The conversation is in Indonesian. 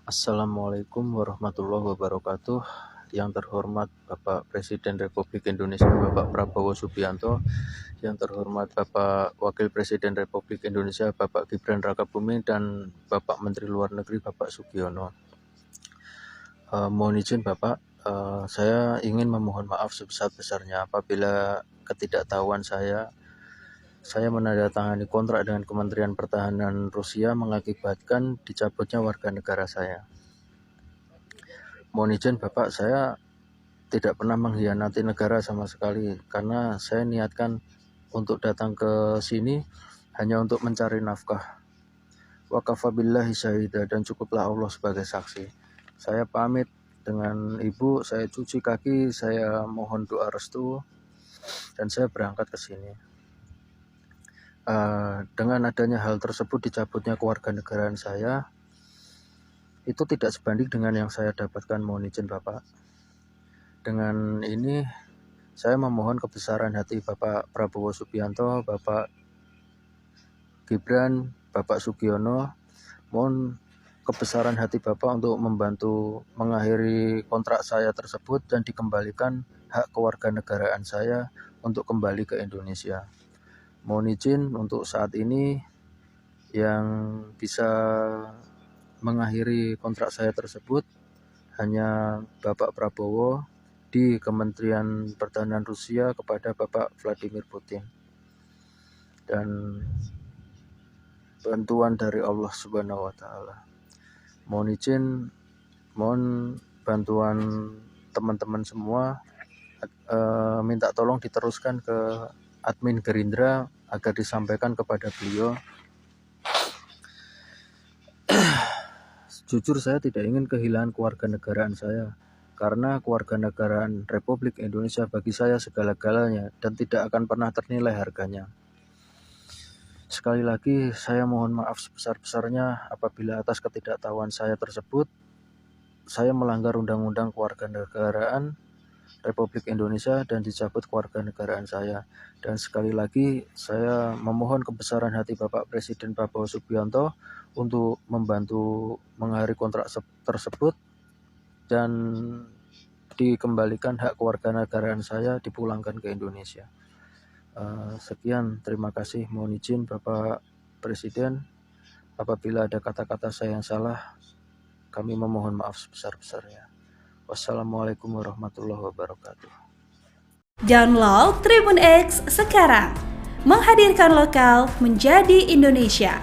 Assalamualaikum warahmatullahi wabarakatuh. Yang terhormat Bapak Presiden Republik Indonesia Bapak Prabowo Subianto, yang terhormat Bapak Wakil Presiden Republik Indonesia Bapak Gibran Rakabuming, dan Bapak Menteri Luar Negeri Bapak Sugiono. Mohon izin Bapak, saya ingin memohon maaf sebesar-besarnya apabila ketidaktahuan saya menandatangani kontrak dengan Kementerian Pertahanan Rusia mengakibatkan dicabutnya warga negara saya. Mohon izin Bapak, saya tidak pernah mengkhianati negara sama sekali, karena saya niatkan untuk datang ke sini hanya untuk mencari nafkah. Wa kafa billahi syahida, dan cukuplah Allah sebagai saksi. Saya pamit dengan Ibu, saya cuci kaki, saya mohon doa restu, dan saya berangkat ke sini. Dengan adanya hal tersebut, dicabutnya kewarganegaraan saya, itu tidak sebanding dengan yang saya dapatkan. Mohon izin Bapak. Dengan ini saya memohon kebesaran hati Bapak Prabowo Subianto, Bapak Gibran, Bapak Sugiono. Mohon kebesaran hati Bapak untuk membantu mengakhiri kontrak saya tersebut dan dikembalikan hak kewarganegaraan saya untuk kembali ke Indonesia. Mohon izin untuk saat ini yang bisa mengakhiri kontrak saya tersebut hanya Bapak Prabowo di Kementerian Pertahanan Rusia kepada Bapak Vladimir Putin, dan bantuan dari Allah Subhanahu wa Ta'ala. Mohon izin, mohon bantuan teman-teman semua, minta tolong diteruskan ke admin Gerindra agar disampaikan kepada beliau. Jujur saya tidak ingin kehilangan kewarganegaraan saya, karena kewarganegaraan Republik Indonesia bagi saya segala-galanya dan tidak akan pernah ternilai harganya. Sekali lagi saya mohon maaf sebesar-besarnya apabila atas ketidaktahuan saya tersebut saya melanggar Undang-Undang Kewarganegaraan Republik Indonesia dan dicabut kewarganegaraan saya. Dan sekali lagi saya memohon kebesaran hati Bapak Presiden Prabowo Subianto untuk membantu mengakhiri kontrak tersebut dan dikembalikan hak kewarganegaraan saya, dipulangkan ke Indonesia. Sekian, terima kasih. Mohon izin Bapak Presiden, apabila ada kata-kata saya yang salah, kami memohon maaf sebesar-besarnya. Wassalamualaikum warahmatullahi wabarakatuh. Download Tribun X sekarang, menghadirkan lokal menjadi Indonesia.